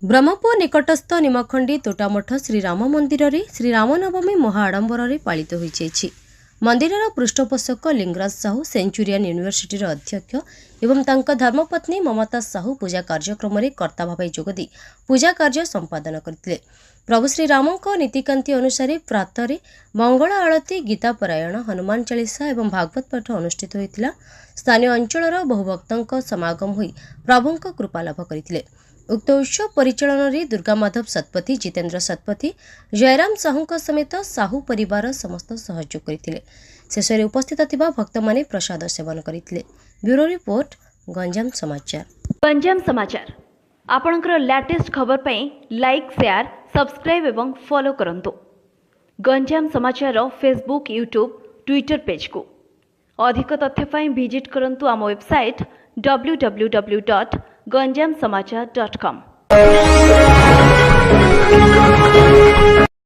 ब्रह्मपुर निकटस्थ निमखंडी तोटामठ श्रीराम मंदिर रे Shri Ram Navami महाआडंबर पालित होईछि। मंदिरर पृष्ठपोषक Lingaraj Sahu Centurion university अध्यक्ष एवं तांका धर्मपत्नी ममता साहू पूजा कार्यक्रम में कर्ता भाव जोगदी पूजा कार्य संपादन करथिले। प्रभु श्रीरामक नीतिकांति अनुसार प्रातरे मंगल आळती गीतापरायण हनुमान चालीसा एवं भागवत पाठ अनुष्ठित होइतिला। स्थानीय अंचलर बहु भक्तों समागम होई प्रभुंक कृपा लाभ करथिले। उक्त उत्सव परिचालन में दुर्गा माधव सतपथी, जितेंद्र सतपथी, जयराम साहू समेत साहू परिवार समस्त सहयोग करथिले। शेष में उपस्थित थिबा भक्त माने प्रसाद सेवन करथिले। ब्यूरो रिपोर्ट गंजाम समाचार। गंजाम समाचार आपणकर लेटेस्ट खबर पई लाइक, शेयर, सब्सक्राइब एवं फॉलो करंतु। गंजाम समाचार फेसबुक, यूट्यूब, ट्विटर पेज को अधिक तथ्य पई विजिट करंतु आम वेबसाइट www.ganjamsamachar.com।